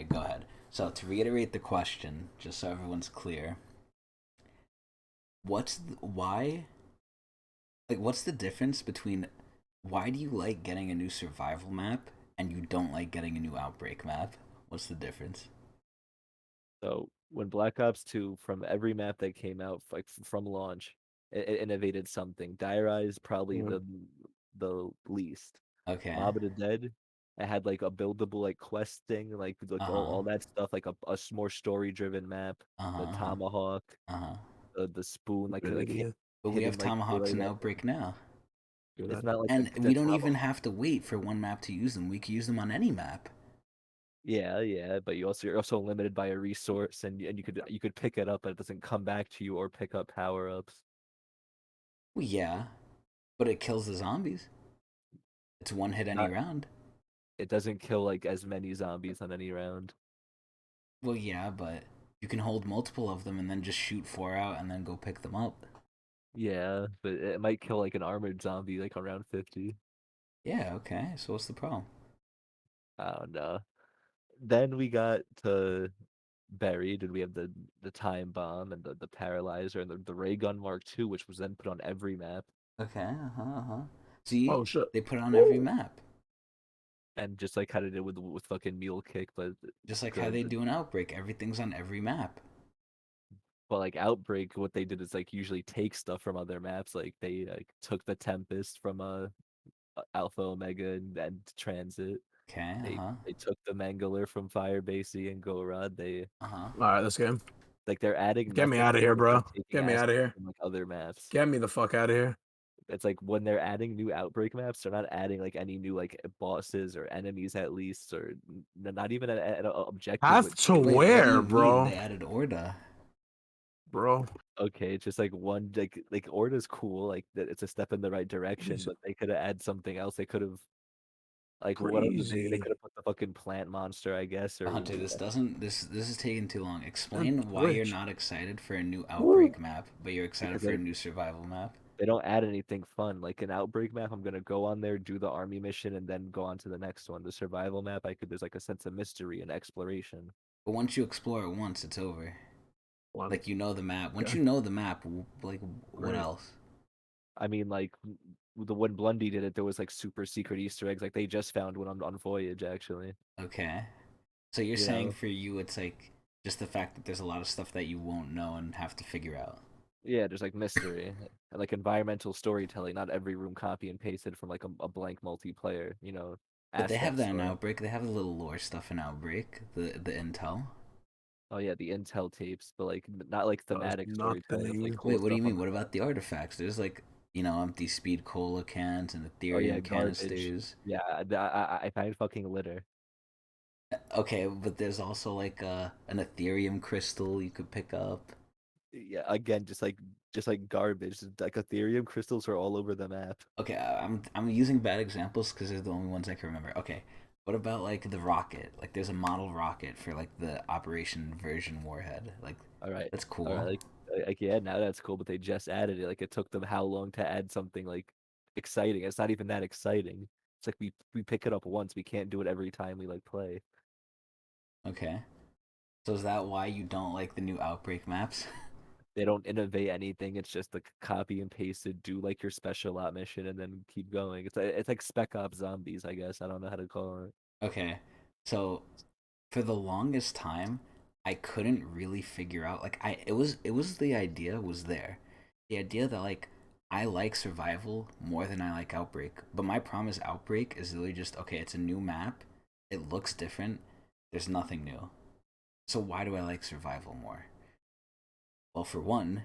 right, go ahead. So to reiterate the question, just so everyone's clear, why? Like, what's the difference between why do you like getting a new survival map and you don't like getting a new outbreak map? What's the difference? So when Black Ops 2, from every map that came out from launch, it innovated something. Dire Eyes probably Mm. the least. Okay. Mob of the Dead, it had like a buildable like questing, Uh like huh. all that stuff, like a more story driven map. Uh huh. The Uh huh. Tomahawk, Uh huh. the spoon, Good like idea. But we hidden have like tomahawks melee in weapon. outbreak now, Good It's idea. not like and the we don't even Tomahawk. have to wait for one map to use them. We can use them on any map. Yeah, yeah, but you're also limited by a resource, and you could pick it up, but it doesn't come back to you or pick up power ups. Well, yeah, but it kills the zombies. It's one hit any Not round. It doesn't kill like as many zombies on any round. Well, yeah, but you can hold multiple of them and then just shoot four out and then go pick them up. Yeah, but it might kill like an armored zombie like around 50. Yeah, okay. So what's the problem? I don't know. Then we got to buried, and we have the time bomb and the paralyzer and the ray gun Mark II, which was then put on every map. Okay, uh-huh, uh-huh. See, Oh shit. they put it on every Woo. map. And just like how they did with fucking Mule Kick, but Just like how the, they the do an outbreak. Everything's on every map. but like Outbreak, what they did is like usually take stuff from other maps. Like they like took the Tempest from Alpha Omega and Transit. Okay, They uh-huh. they took the Mangler from Firebase and Go Rod. They Uh-huh. All right, this game. like they're adding Get me nothing out of new. here, They're bro. just taking Get me out assets of here. from like other maps. Get me the fuck out of here. It's like when they're adding new Outbreak maps, they're not adding like any new like bosses or enemies at least, or not even an objective Path with to Wait, what do where, you mean bro? they added Orda? Bro. okay, it's just like one like Orda's cool, like that it's a step in the right direction, He's but they could have added something else. They could have like what else did they crazy. could have put the fucking plant monster, I guess, or Hunter, this doesn't this is taking too long. And Explain why you're Twitch. not excited for a new Woo. outbreak map, but you're excited because for a new survival map. they don't add anything fun. Like an Outbreak map, I'm gonna go on there, do the army mission, and then go on to the next one. The survival map, there's like a sense of mystery and exploration. But once you explore it once, it's over. One. Like you know the map. Once Okay. you know the map, like what Great. else? I mean, like the when Blundy did it, there was like super secret Easter eggs. Like they just found one on Voyage, actually. Okay. So you're You saying know, for you it's like just the fact that there's a lot of stuff that you won't know and have to figure out. yeah, there's like mystery and like environmental storytelling. Not every room copy and pasted from like a blank multiplayer. But they have Asset that in store. Outbreak. They have the little lore stuff in Outbreak, the intel. Oh yeah, the intel tapes, but like not like Does thematic storytelling of like nothing. cool Wait, what do stuff you on mean? What the map. about the artifacts? There's like, empty speed cola cans and Oh yeah, Ethereum garbage. canisters. Yeah, I find fucking litter. Okay, but there's also like an Ethereum crystal you could pick up. Yeah, again, just like garbage. Like Ethereum crystals are all over the map. Okay, I'm using bad examples because they're the only ones I can remember. Okay, what about like the rocket? Like, there's a model rocket for like the Operation Version warhead. Like, All right, that's all right. cool. Like yeah, now that's cool, but they just added it. Like it took them how long to add something like exciting? It's not even that exciting. It's like we pick it up once. We can't do it every time we like play. Okay, so is that why you don't like the new Outbreak maps? They don't innovate anything. It's just like copy and pasted. Do like your special op mission and then keep going. It's like Spec Ops Zombies, I guess. I don't know how to call it. Okay, so for the longest time, I couldn't really figure out. Like, it was the idea was there, the idea that like I like survival more than I like Outbreak. But my problem is Outbreak is literally just okay. It's a new map. It looks different. There's nothing new. So why do I like survival more? Well, for one,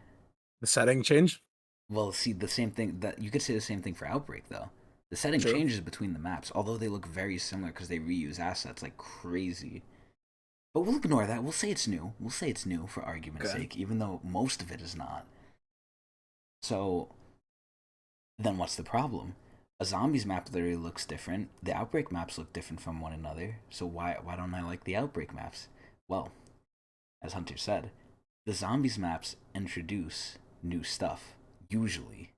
The setting change. well, see, the same thing that you could say the same thing for Outbreak though. The setting True. changes between the maps, although they look very similar because they reuse assets like crazy. But we'll ignore that. We'll say it's new. We'll say it's new for argument's Okay. sake, even though most of it is not. So then what's the problem? A zombies map literally looks different. The outbreak maps look different from one another. So why don't I like the outbreak maps? Well, as Hunter said, the zombies maps introduce new stuff. Usually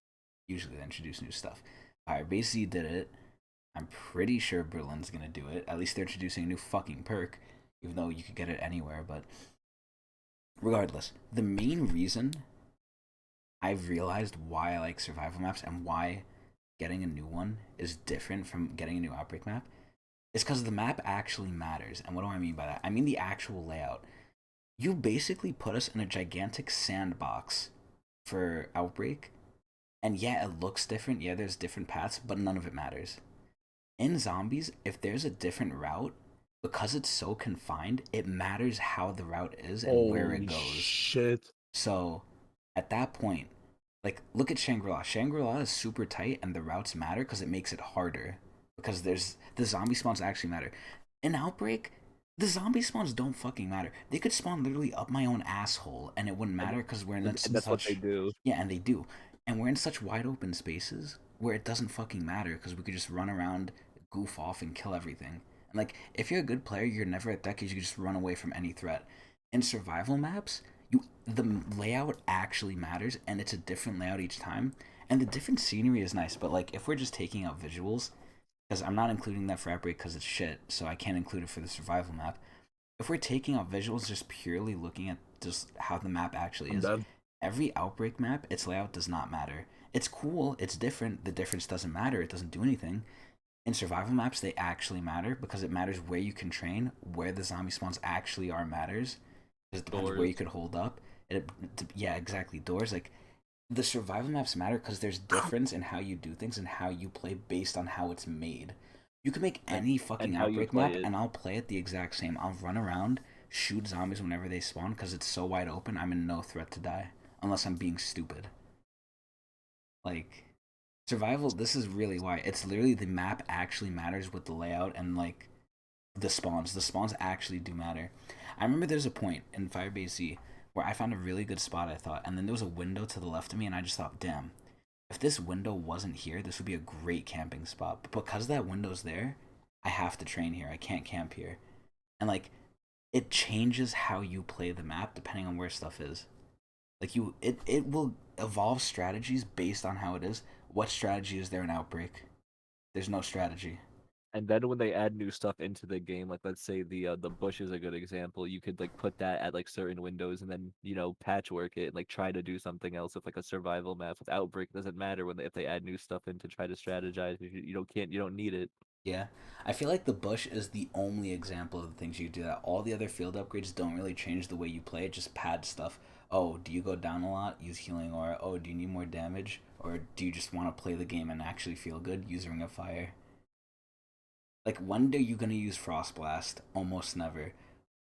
they introduce new stuff. Firebase did it. I'm pretty sure Berlin's gonna do it. At least they're introducing a new fucking perk. even though you could get it anywhere. But regardless, the main reason I've realized why I like survival maps and why getting a new one is different from getting a new outbreak map is because the map actually matters. And what do I mean by that? I mean the actual layout. You basically put us in a gigantic sandbox for outbreak, and yeah, it looks different. Yeah, there's different paths, but none of it matters. In zombies, if there's a different route, because it's so confined, it matters how the route is and where it Holy goes. shit. So at that point, like look at Shangri-La. Shangri-La is super tight and the routes matter because it makes it harder. Because there's the zombie spawns actually matter. In Outbreak, the zombie spawns don't fucking matter. They could spawn literally up my own asshole and it wouldn't And matter because we're in and that's what they such, do. yeah, and they do. And we're in such wide open spaces where it doesn't fucking matter because we could just run around, goof off, and kill everything. And like, if you're a good player, you're never at that because you can just run away from any threat. In survival maps, the layout actually matters, and it's a different layout each time. And the different scenery is nice, but like, if we're just taking out visuals, because I'm not including that for Outbreak because it's shit, so I can't include it for the survival map. If we're taking out visuals, just purely looking at just how the map actually I'm is, dead. every Outbreak map, its layout does not matter. It's cool, it's different, the difference doesn't matter, it doesn't do anything. In survival maps, they actually matter because it matters where you can train, where the zombie spawns actually are matters. Because it depends where Doors. you could hold up. Yeah, exactly. Doors, like, the survival maps matter because there's difference in how you do things and how you play based on how it's made. You can make and, any and fucking how you outbreak play map it. and I'll play it the exact same. I'll run around, shoot zombies whenever they spawn because it's so wide open. I'm in no threat to die unless I'm being stupid. Like, survival, this is really why. It's literally the map actually matters with the layout and like the spawns. The spawns actually do matter. I remember there's a point in Firebase Z where I found a really good spot, I thought, and then there was a window to the left of me, and I just thought, damn, if this window wasn't here, this would be a great camping spot. But because that window's there, I have to train here. I can't camp here. And like, it changes how you play the map depending on where stuff is. Like it will evolve strategies based on how it is. What strategy is there in Outbreak? There's no strategy. And then when they add new stuff into the game, like let's say the bush is a good example, you could like put that at like certain windows and then patchwork it and like try to do something else with like a survival map. With Outbreak, it doesn't matter when if they add new stuff in to try to strategize. You don't need it. Yeah, I feel like the bush is the only example of the things you do that. All the other field upgrades don't really change the way you play. It just pad stuff. Oh, do you go down a lot? Use healing aura. Oh, do you need more damage? Or do you just want to play the game and actually feel good? Use ring of fire. Like, when are you gonna use frost blast? Almost never.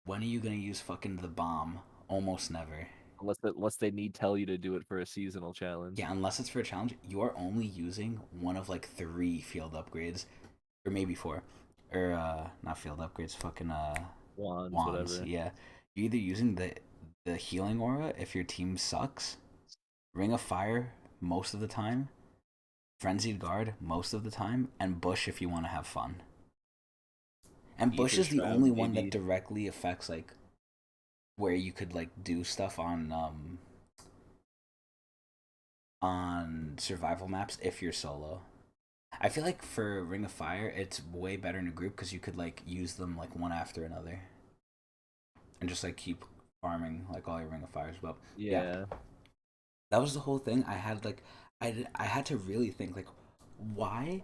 When are you gonna use fucking the bomb? Almost never. Unless they need tell you to do it for a seasonal challenge. Yeah, unless it's for a challenge, you are only using one of like three field upgrades, or maybe four, or not field upgrades, fucking Wands, wands. whatever. Yeah, you're either using the healing aura if your team sucks, ring of fire most of the time, frenzied guard most of the time, and bush if you want to have fun. And bush Ether is the Shroud, only one that maybe. directly affects like where you could like do stuff on survival maps if you're solo. I feel like for Ring of Fire, it's way better in a group because you could like use them like one after another and just like keep farming like all your Ring of Fires. But yeah, Yeah. that was the whole thing. I had like I had to really think like why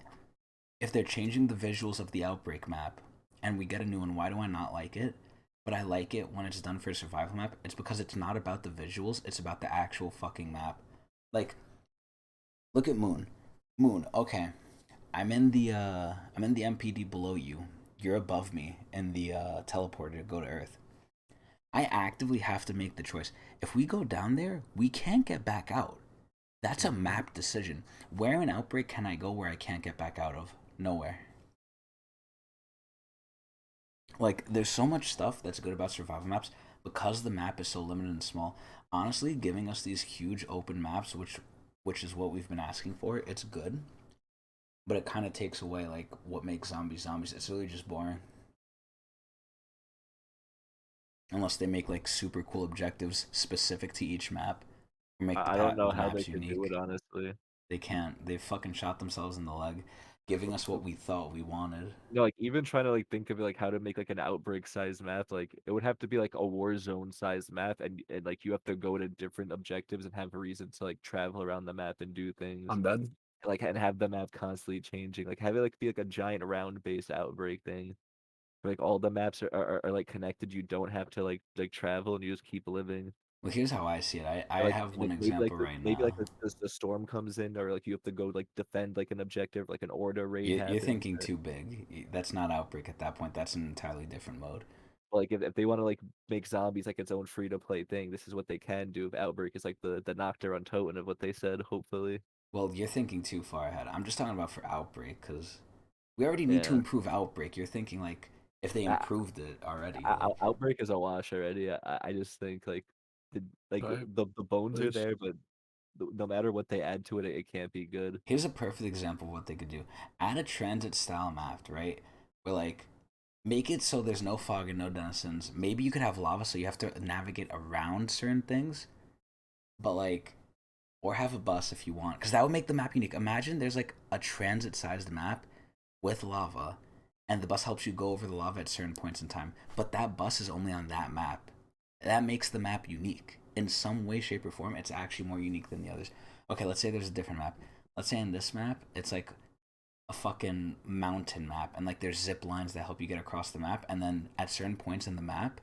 if they're changing the visuals of the Outbreak map and we get a new one, why do I not like it? But I like it when it's done for a survival map. It's because it's not about the visuals, it's about the actual fucking map. Like, look at Moon. Moon, okay. I'm in the MPD below you. You're above me in the teleporter to go to Earth. I actively have to make the choice. If we go down there, we can't get back out. That's a Hmm. map decision. Where in Outbreak can I go where I can't get back out of? Nowhere. Like, there's so much stuff that's good about survival maps because the map is so limited and small. Honestly, giving us these huge open maps, which is what we've been asking for, it's good, but it kind of takes away like what makes zombies zombies. It's really just boring unless they make like super cool objectives specific to each map or make I don't know the how they maps could do it unique. honestly. They can't. They fucking shot themselves in the leg. giving us what we thought we wanted. Like even trying to like think of like how to make like an outbreak sized map, like it would have to be like a war zone sized map, and like you have to go to different objectives and have a reason to like travel around the map and do things. I'm dead. Like and have the map constantly changing. Like have it like be like a giant round based outbreak thing. Where, like all the maps are like connected. You don't have to like travel and you just keep living. Well, here's how I see it. I Or, have one example right maybe like now. the storm comes in, or like you have to go like defend like an objective, like an order raid You're happens. thinking too big. That's not Outbreak at that point. That's an entirely different mode. Like if they want to like make zombies like its own free to play thing, this is what they can do. If Outbreak is like the Nocturne on Toten of what they said, hopefully. Well, you're thinking too far ahead. I'm just talking about for Outbreak because we already need to Yeah. improve Outbreak. You're thinking like if they I, improved it already, like Outbreak is a wash already. I just think like the Alright, the bones are please. there, but no matter what they add to it, it can't be good. here's a perfect example of what they could do. Add a transit style map, right? Where like make it so there's no fog and no denizens. Maybe you could have lava so you have to navigate around certain things, but like or have a bus if you want because that would make the map unique. Imagine there's like a transit sized map with lava and the bus helps you go over the lava at certain points in time, but that bus is only on that map. That makes the map unique in some way, shape, or form. It's actually more unique than the others. Okay, let's say there's a different map. Let's say in this map it's like a fucking mountain map and like there's zip lines that help you get across the map, and then at certain points in the map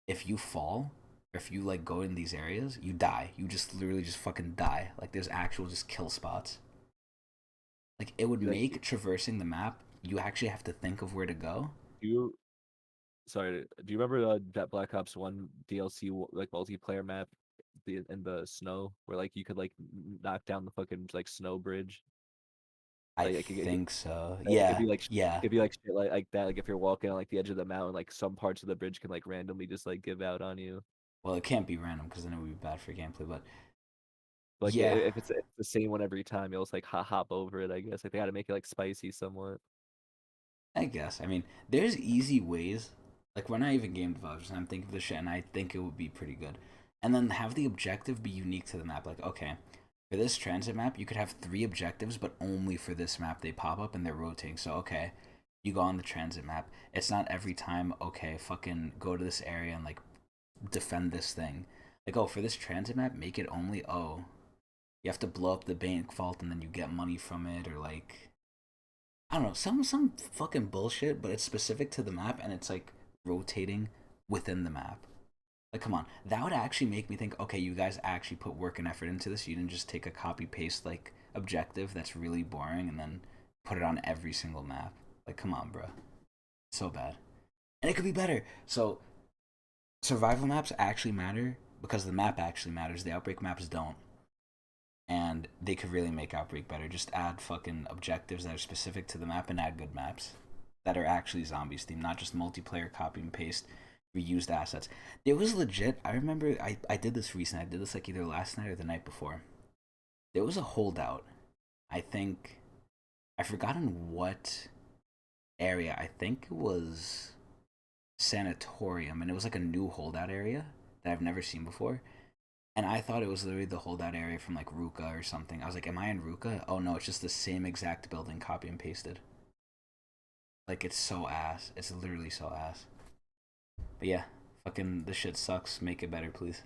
if you fall or if you like go in these areas you die. You just literally just fucking die. Like there's actual just kill spots. Like it would Like make traversing the map, you actually have to think of where to go. you sorry, do you remember that Black Ops 1 DLC like multiplayer map in the snow where like you could like knock down the fucking like snow bridge? I Like think so, it could yeah. be like Yeah, it could be like shit like that. Like if you're walking on like the edge of the mountain, like some parts of the bridge can like randomly just like give out on you. well it can't be random because then it would be bad for gameplay, but Like yeah. if it's the same one every time, you'll just like hop over it. I guess like they got to make it like spicy somewhat. I guess. I mean, there's easy ways. Like we're not even game developers, and I'm thinking of this shit, and I think it would be pretty good. And then have the objective be unique to the map. Like, okay, for this transit map, you could have three objectives, but only for this map they pop up and they're rotating. So okay, you go on the transit map. It's not every time. Okay, fucking go to this area and like defend this thing. Like, oh, for this transit map, make it only. Oh, you have to blow up the bank vault and then you get money from it, or like I don't know, some fucking bullshit, but it's specific to the map and it's like rotating within the map. Like, come on, that would actually make me think. Okay, you guys actually put work and effort into this. You didn't just take a copy paste like objective that's really boring and then put it on every single map. Like, come on, bro, so bad, and it could be better. So survival maps actually matter because the map actually matters. The outbreak maps don't, and they could really make Outbreak better. Just add fucking objectives that are specific to the map and add good maps that are actually zombies themed, not just multiplayer copy and paste reused assets. It was legit. I remember I did this recently. I did this like either last night or the night before. There was a holdout. I think I've forgotten what area. I think it was Sanatorium, and it was like a new holdout area that I've never seen before. And I thought it was literally the holdout area from like Ruka or something. I was like, am I in Ruka? Oh no, it's just the same exact building copy and pasted. Like it's so ass. It's literally so ass. But yeah, fucking this shit sucks. Make it better, please.